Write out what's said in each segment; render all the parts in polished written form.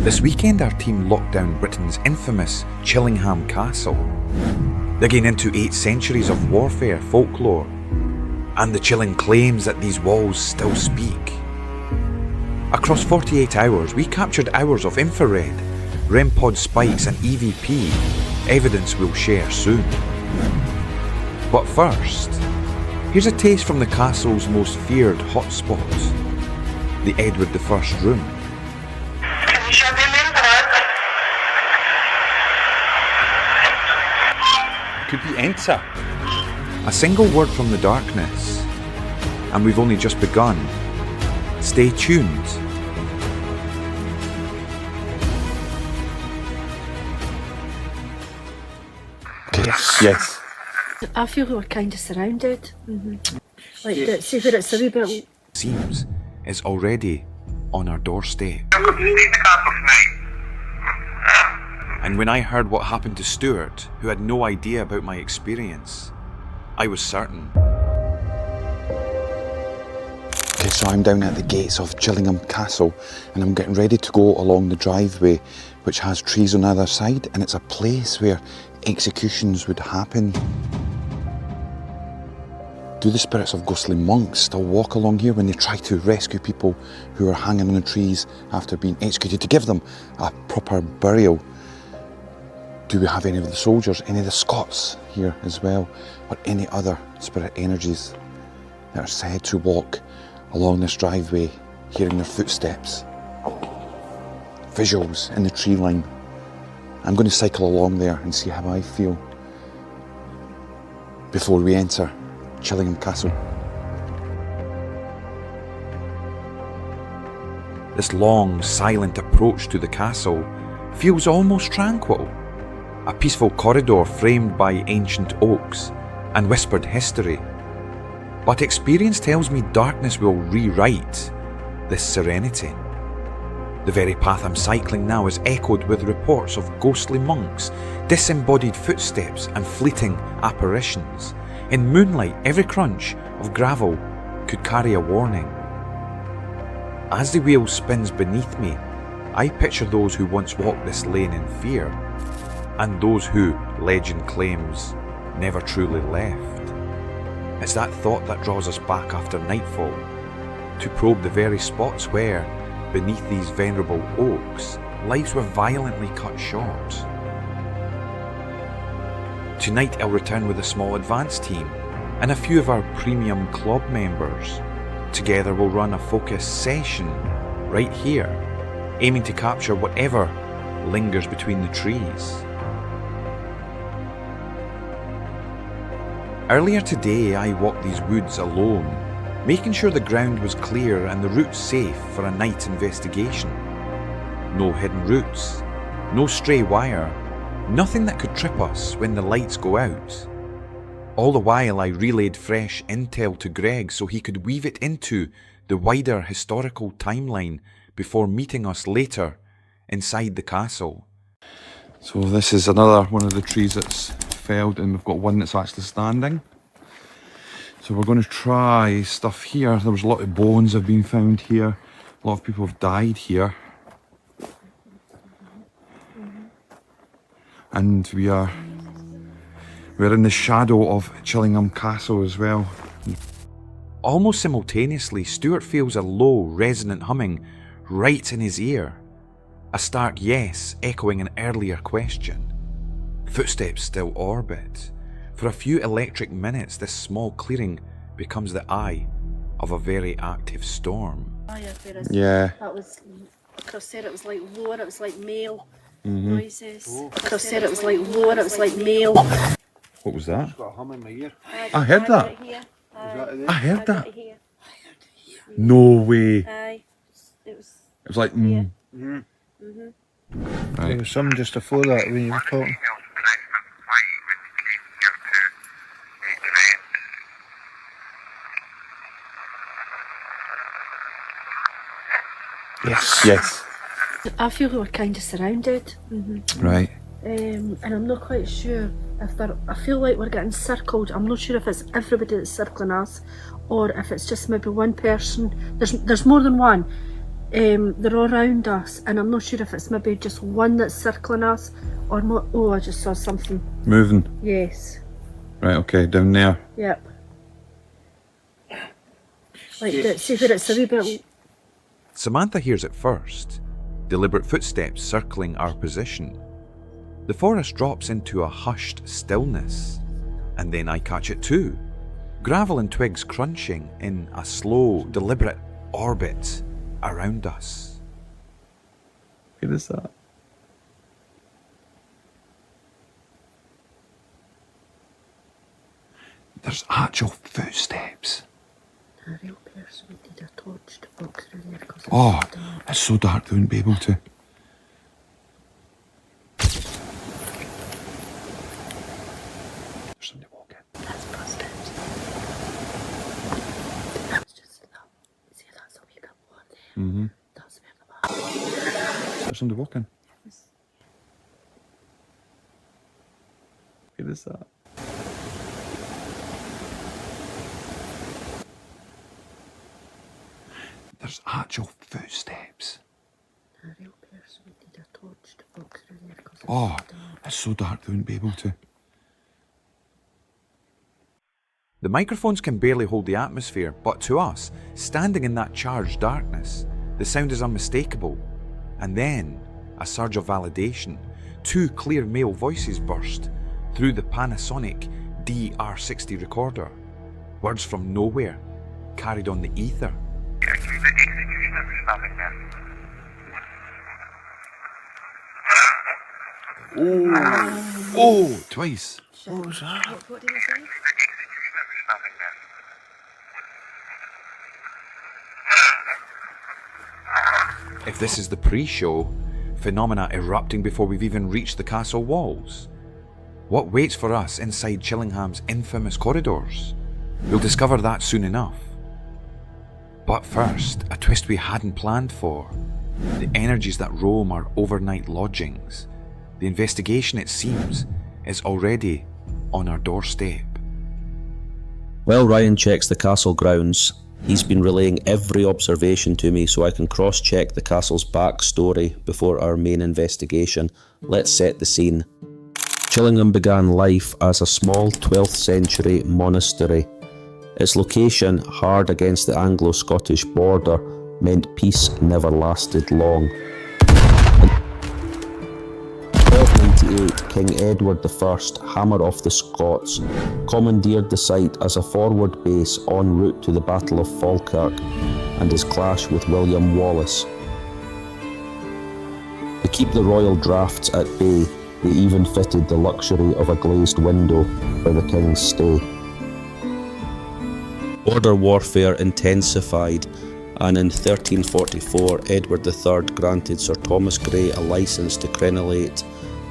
This weekend our team locked down Britain's infamous Chillingham Castle, digging into 8 centuries of warfare folklore and the chilling claims that these walls still speak. Across 48 hours we captured hours of infrared, REM pod spikes and EVP, evidence we'll share soon. But first, here's a taste from the castle's most feared hotspot, the Edward I room. Can you show me in blood? Could we enter? A single word from the darkness, and we've only just begun. Stay tuned. Yes. I feel we're kind of surrounded. Like, see where it's a wee bit... Seems is already on our doorstep. Welcome to stay in the castle tonight. And when I heard what happened to Stewart, who had no idea about my experience, I was certain. Okay, so I'm down at the gates of Chillingham Castle and I'm getting ready to go along the driveway which has trees on the other side, and it's a place where executions would happen. Do the spirits of ghostly monks still walk along here when they try to rescue people who are hanging on the trees after being executed to give them a proper burial? Do we have any of the soldiers, any of the Scots here as well, or any other spirit energies that are said to walk along this driveway, hearing their footsteps? Visuals in the tree line. I'm going to cycle along there and see how I feel before we enter Chillingham Castle. This long, silent approach to the castle feels almost tranquil. A peaceful corridor framed by ancient oaks and whispered history. But experience tells me darkness will rewrite this serenity. The very path I'm cycling now is echoed with reports of ghostly monks, disembodied footsteps and fleeting apparitions. In moonlight, every crunch of gravel could carry a warning. As the wheel spins beneath me, I picture those who once walked this lane in fear, and those who, legend claims, never truly left. It's that thought that draws us back after nightfall, to probe the very spots where, beneath these venerable oaks, lives were violently cut short. Tonight I'll return with a small advance team and a few of our premium club members. Together we'll run a focused session right here, aiming to capture whatever lingers between the trees. Earlier today I walked these woods alone, making sure the ground was clear and the route safe for a night investigation. No hidden routes, no stray wire, nothing that could trip us when the lights go out. All the while I relayed fresh intel to Greg so he could weave it into the wider historical timeline before meeting us later inside the castle. So this is another one of the trees that's felled, and we've got one that's actually standing. So we're going to try stuff here. There was a lot of bones have been found here. A lot of people have died here. And we're in the shadow of Chillingham Castle as well. Almost simultaneously, Stewart feels a low, resonant humming right in his ear. A stark yes echoing an earlier question. Footsteps still orbit. For a few electric minutes, this small clearing becomes the eye of a very active storm. Yeah. That was, Chris said it was like lower, it was like male noises. Chris said it was like lower, it was like male. What was that? Got a hum in my ear. I heard that. I heard that. No way. Aye. It was... It was like, Yeah. Right. There was some just before that when you were talking. Yes. I feel we were kind of surrounded. Right. And I'm not quite sure if they're... I feel like we're getting circled. I'm not sure if it's everybody that's circling us or if it's just maybe one person. There's more than one. They're all around us, and I'm not sure if it's maybe just one that's circling us or more. Oh, I just saw something. Moving. Yes. Right, okay, down there. Yep. Like that. See where it's a wee bit. Samantha hears it first, deliberate footsteps circling our position. The forest drops into a hushed stillness, and then I catch it too. Gravel and twigs crunching in a slow, deliberate orbit around us. What is that? There's actual footsteps. A real person would need a torch to walk through there. Oh, it's so dark they wouldn't be able to. There's somebody walking. That's busted. That's just that. See, that's a wee bit warm there. Mm-hmm. That's where the There's somebody walking. What is that? There's actual footsteps. A real person would need a torch to walk through there. Oh, it's so dark they wouldn't be able to. The microphones can barely hold the atmosphere, but to us, standing in that charged darkness, the sound is unmistakable. And then, a surge of validation. 2 clear male voices burst through the Panasonic DR60 recorder. Words from nowhere, carried on the ether. Oh, twice. What was that? What did he say? If this is the pre-show, phenomena erupting before we've even reached the castle walls. What waits for us inside Chillingham's infamous corridors? We'll discover that soon enough. But first, a twist we hadn't planned for. The energies that roam our overnight lodgings. The investigation, it seems, is already on our doorstep. While Ryan checks the castle grounds, he's been relaying every observation to me so I can cross-check the castle's backstory before our main investigation. Let's set the scene. Chillingham began life as a small 12th century monastery. Its location, hard against the Anglo-Scottish border, meant peace never lasted long. In 1298, King Edward I, Hammer of the Scots, commandeered the site as a forward base en route to the Battle of Falkirk and his clash with William Wallace. To keep the royal drafts at bay, they even fitted the luxury of a glazed window for the king's stay. Border warfare intensified, and in 1344 Edward III granted Sir Thomas Grey a licence to crenellate,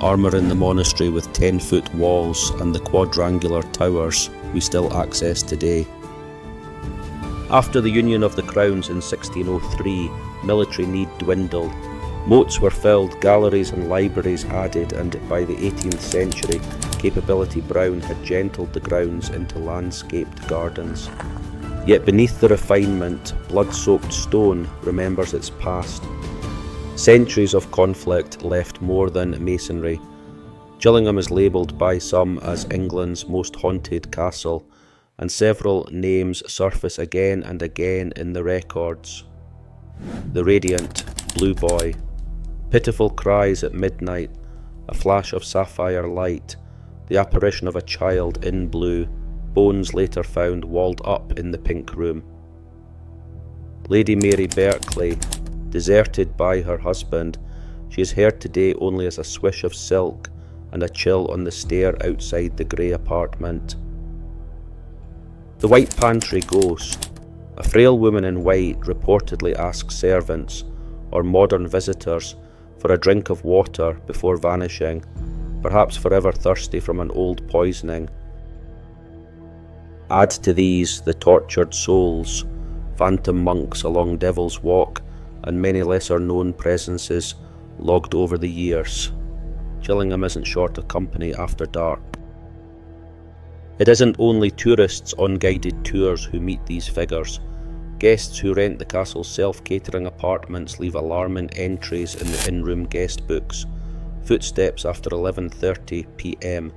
armouring the monastery with 10-foot walls and the quadrangular towers we still access today. After the Union of the Crowns in 1603, military need dwindled. Moats were filled, galleries and libraries added, and by the 18th century, Capability Brown had gentled the grounds into landscaped gardens. Yet beneath the refinement, blood-soaked stone remembers its past. Centuries of conflict left more than masonry. Chillingham is labelled by some as England's most haunted castle, and several names surface again and again in the records. The Radiant, Blue Boy, pitiful cries at midnight, a flash of sapphire light, the apparition of a child in blue, bones later found walled up in the pink room. Lady Mary Berkeley, deserted by her husband, she is heard today only as a swish of silk and a chill on the stair outside the grey apartment. The White Pantry Ghost, a frail woman in white reportedly asks servants or modern visitors for a drink of water before vanishing, perhaps forever thirsty from an old poisoning. Add to these the tortured souls, phantom monks along Devil's Walk, and many lesser known presences logged over the years. Chillingham isn't short of company after dark. It isn't only tourists on guided tours who meet these figures. Guests who rent the castle's self-catering apartments leave alarming entries in the in-room guest books. Footsteps after 11:30 p.m,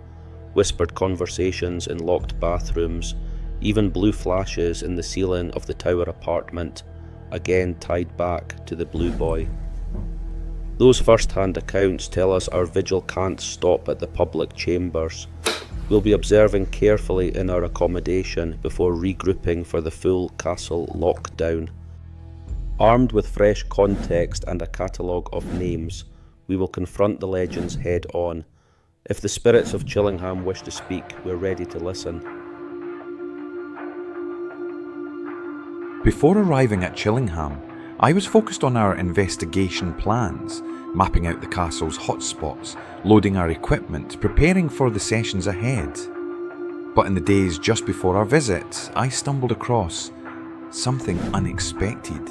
whispered conversations in locked bathrooms, even blue flashes in the ceiling of the tower apartment, again tied back to the Blue Boy. Those first-hand accounts tell us our vigil can't stop at the public chambers. We'll be observing carefully in our accommodation before regrouping for the full castle lockdown. Armed with fresh context and a catalogue of names, we will confront the legends head on. If the spirits of Chillingham wish to speak, we're ready to listen. Before arriving at Chillingham, I was focused on our investigation plans, mapping out the castle's hotspots, loading our equipment, preparing for the sessions ahead. But in the days just before our visit, I stumbled across something unexpected.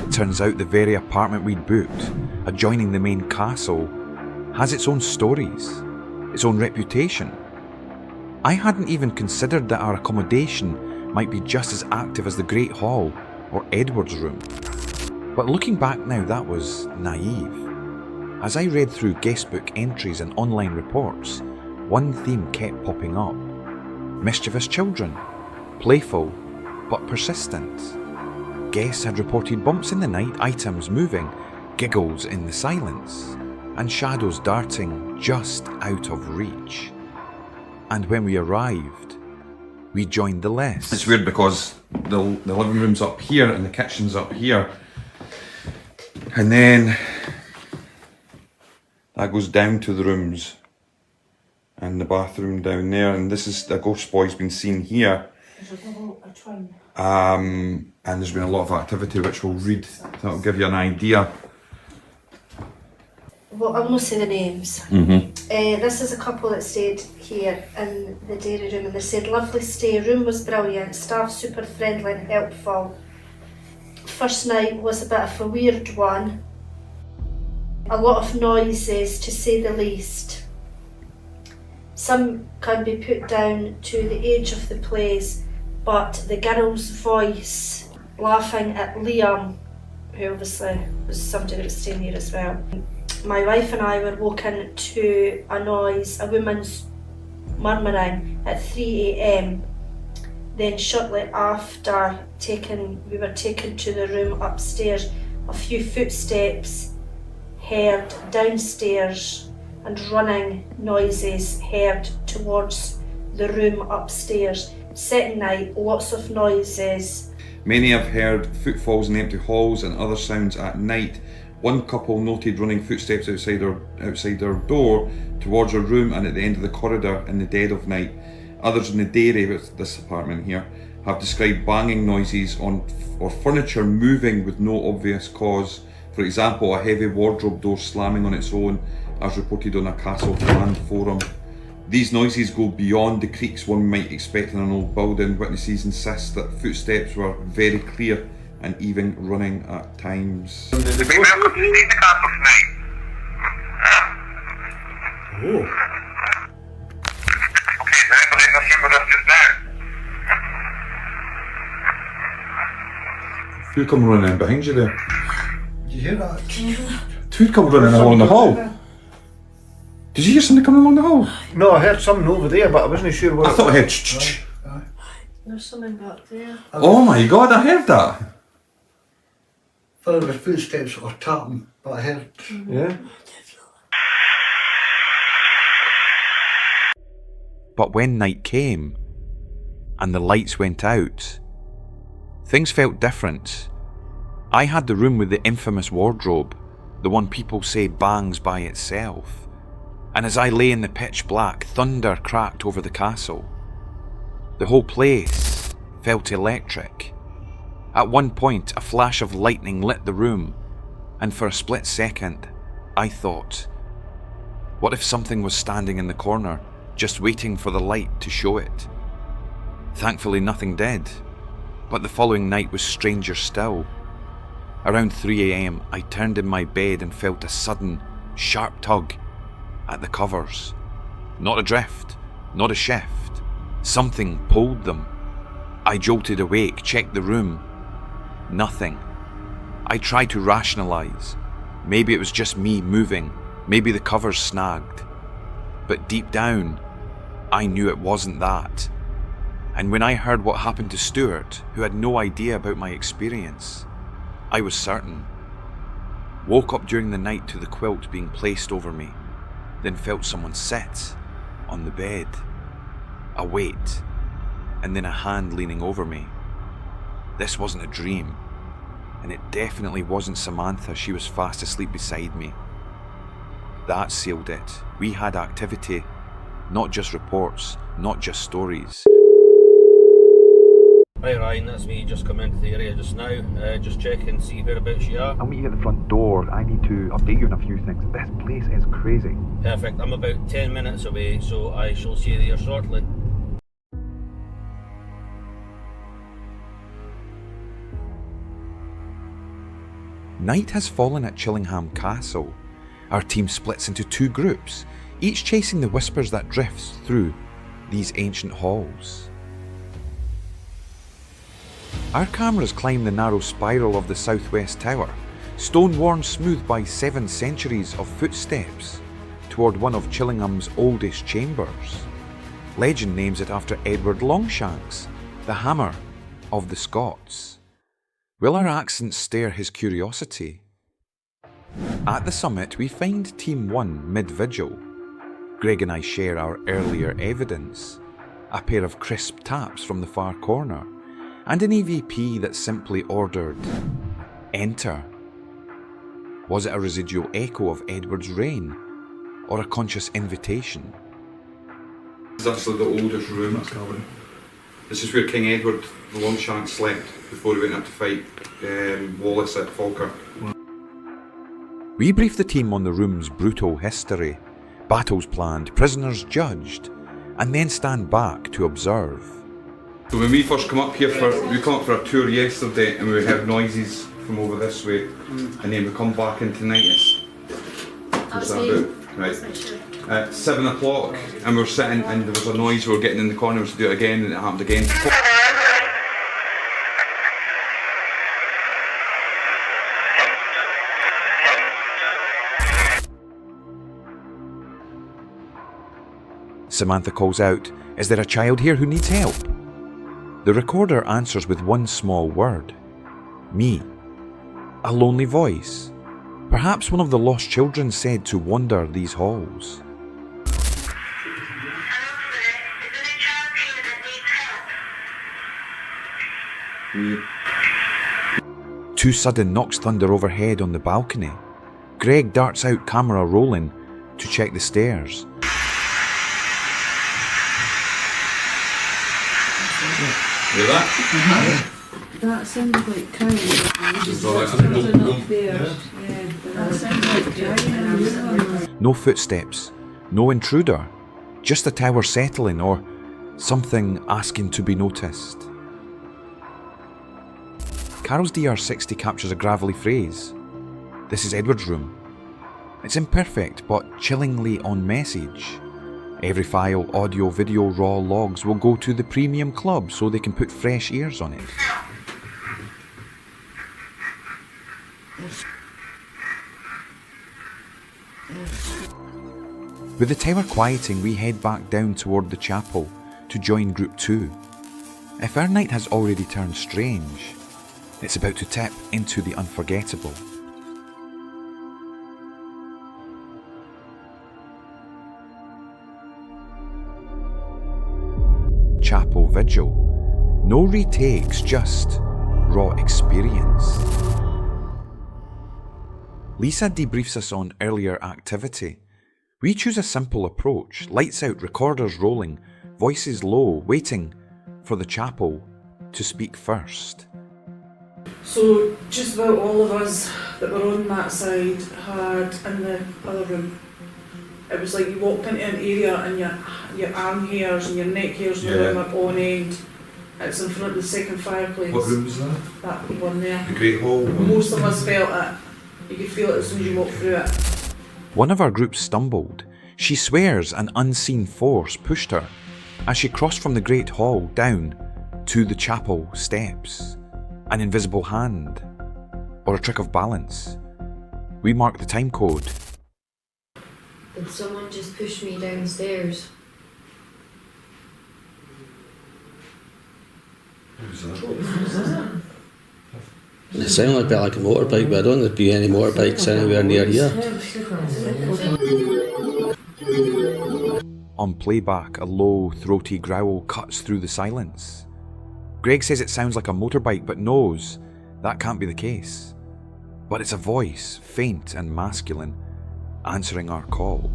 It turns out the very apartment we'd booked, adjoining the main castle, has its own stories, its own reputation. I hadn't even considered that our accommodation might be just as active as the Great Hall or Edward's room. But looking back now, that was naive. As I read through guestbook entries and online reports, one theme kept popping up. Mischievous children, playful but persistent. Guests had reported bumps in the night, items moving, giggles in the silence, and shadows darting just out of reach. And when we arrived, we joined the list. It's weird because the living room's up here and the kitchen's up here. And then that goes down to the rooms and the bathroom down there, and this is the ghost boy's been seen here. And there's been a lot of activity which we'll read, that'll give you an idea. Well, I'll not say the names. This is a couple that stayed here in the dairy room, and they said, lovely stay, room was brilliant, staff super friendly and helpful. First night was a bit of a weird one. A lot of noises, to say the least. Some can be put down to the age of the place, but the girl's voice laughing at Liam, who obviously was somebody that was staying here as well. My wife and I were woken to a noise, a woman's murmuring at 3 a.m. Then shortly after we were taken to the room upstairs. A few footsteps heard downstairs and running noises heard towards the room upstairs. Second night, lots of noises. Many have heard footfalls in empty halls and other sounds at night. One couple noted running footsteps outside their door towards her room and at the end of the corridor in the dead of night. Others in the dairy, this apartment here, have described banging noises or furniture moving with no obvious cause. For example, a heavy wardrobe door slamming on its own, as reported on a Castle Command forum. These noises go beyond the creaks one might expect in an old building. Witnesses insist that footsteps were very clear and even running at times. You'll be welcome to stay in the castle tonight. Okay, is anybody in this room with us just now? Who come running in behind you there? Did you hear that? Who come running along the hall? Did you hear something coming along the hall? No, I heard something over there, but I wasn't sure what I thought I heard ch-ch-ch. There's something back there. Oh my god, I heard that! I thought it was footsteps or tapping, but I heard. Yeah. But when night came, and the lights went out, things felt different. I had the room with the infamous wardrobe, the one people say bangs by itself. And as I lay in the pitch black, thunder cracked over the castle. The whole place felt electric. At one point, a flash of lightning lit the room, and for a split second, I thought, what if something was standing in the corner, just waiting for the light to show it? Thankfully, nothing did, but the following night was stranger still. Around 3 a.m, I turned in my bed and felt a sudden, sharp tug at the covers. Not a drift, not a shift. Something pulled them. I jolted awake, checked the room. Nothing. I tried to rationalise. Maybe it was just me moving, maybe the covers snagged. But deep down, I knew it wasn't that. And when I heard what happened to Stewart, who had no idea about my experience, I was certain. Woke up during the night to the quilt being placed over me, then felt someone sit on the bed. A weight, and then a hand leaning over me. This wasn't a dream, and it definitely wasn't Samantha. She was fast asleep beside me. That sealed it. We had activity, not just reports, not just stories. Hi Ryan, that's me, just come into the area just now, just checking, see whereabouts you are. I'll meet you at the front door. I need to update you on a few things. This place is crazy. Perfect, I'm about 10 minutes away, so I shall see you there shortly. Night has fallen at Chillingham Castle. Our team splits into two groups, each chasing the whispers that drifts through these ancient halls. Our cameras climb the narrow spiral of the southwest tower, stone worn smooth by 7 centuries of footsteps, toward one of Chillingham's oldest chambers. Legend names it after Edward Longshanks, the hammer of the Scots. Will our accents stir his curiosity? At the summit, we find Team 1 mid-vigil. Greg and I share our earlier evidence, a pair of crisp taps from the far corner, and an EVP that simply ordered, "Enter." Was it a residual echo of Edward's reign, or a conscious invitation? This is actually the oldest room. That's Calvin. This is where King Edward the Longshanks slept before he went up to fight Wallace at Falkirk. We brief the team on the room's brutal history, battles planned, prisoners judged, and then stand back to observe. So when we first come up here we come up for a tour yesterday and we heard noises from over this way, and then we come back in tonight. What's that about? Right. At 7 o'clock, and we're sitting and there was a noise, we were getting in the corner to do it again, and it happened again. Samantha calls out, "Is there a child here who needs help?" The recorder answers with one small word. Me. A lonely voice. Perhaps one of the lost children said to wander these halls. Too sudden knocks thunder overhead on the balcony. Greg darts out, camera rolling, to check the stairs. Hear that? That sounded like crying. No footsteps, no intruder, just the tower settling or something asking to be noticed. Carol's DR60 captures a gravelly phrase. This is Edward's room. It's imperfect but chillingly on message. Every file, audio, video, raw logs will go to the Premium Club so they can put fresh ears on it. With the tower quieting, we head back down toward the chapel to join Group 2. If our night has already turned strange, it's about to tip into the unforgettable. Chapel Vigil. No retakes, just raw experience. Lisa debriefs us on earlier activity. We choose a simple approach, lights out, recorders rolling, voices low, waiting for the chapel to speak first. So just about all of us that were on that side had in the other room. It was like you walked into an area and your arm hairs and your neck hairs were like on end. It's in front of the second fireplace. What room was that? That one there. The Great Hall. Most of us felt it. You could feel it as soon as you walked through it. One of our group stumbled. She swears an unseen force pushed her as she crossed from the Great Hall down to the chapel steps, an invisible hand, or a trick of balance. We mark the time code. Did someone just push me downstairs? It sounded a bit like a motorbike, but I don't think there'd be any motorbikes anywhere near here. On playback, a low, throaty growl cuts through the silence. Greg says it sounds like a motorbike, but knows that can't be the case. But it's a voice, faint and masculine, answering our call.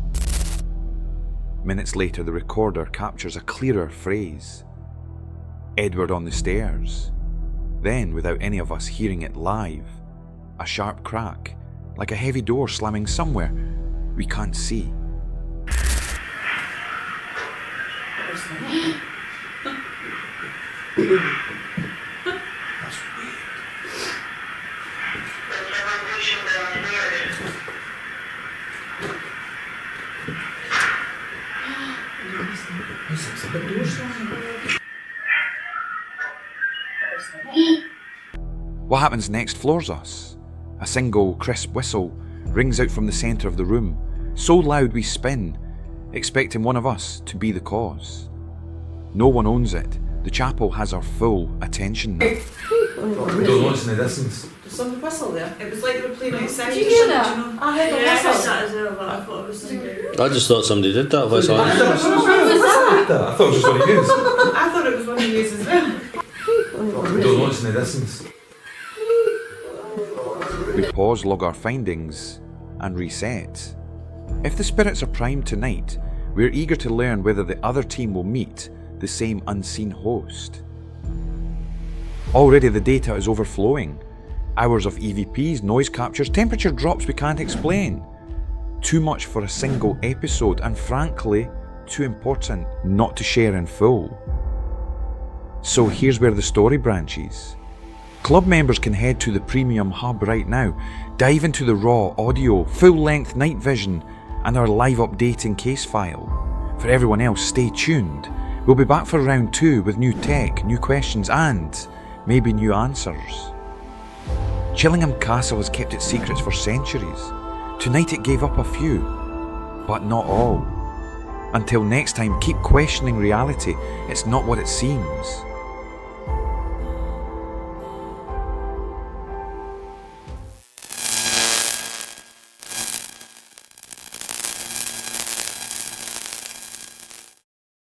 Minutes later, the recorder captures a clearer phrase. Edward on the stairs. Then, without any of us hearing it live, a sharp crack, like a heavy door slamming somewhere we can't see. What happens next floors us. A single crisp whistle rings out from the centre of the room, so loud we spin, expecting one of us to be the cause. No one owns it. The chapel has our full attention now. We don't notice in the distance. There's some whistle there. It was like they were playing outside. Did you hear that? You know? I heard a Yeah, I whistle. heard that as well, but I thought it was something. I just thought somebody did that whistle. I thought it was just one of yours. I thought it was one of yours as well. We don't notice in the distance. We pause, log our findings, and reset. If the spirits are primed tonight, we're eager to learn whether the other team will meet the same unseen host. Already the data is overflowing. Hours of EVPs, noise captures, temperature drops we can't explain. Too much for a single episode, and frankly, too important not to share in full. So here's where the story branches. Club members can head to the Premium Hub right now, dive into the raw audio, full-length night vision, and our live updating case file. For everyone else, stay tuned. We'll be back for round 2 with new tech, new questions, and maybe new answers. Chillingham Castle has kept its secrets for centuries. Tonight it gave up a few, but not all. Until next time, keep questioning reality. It's not what it seems.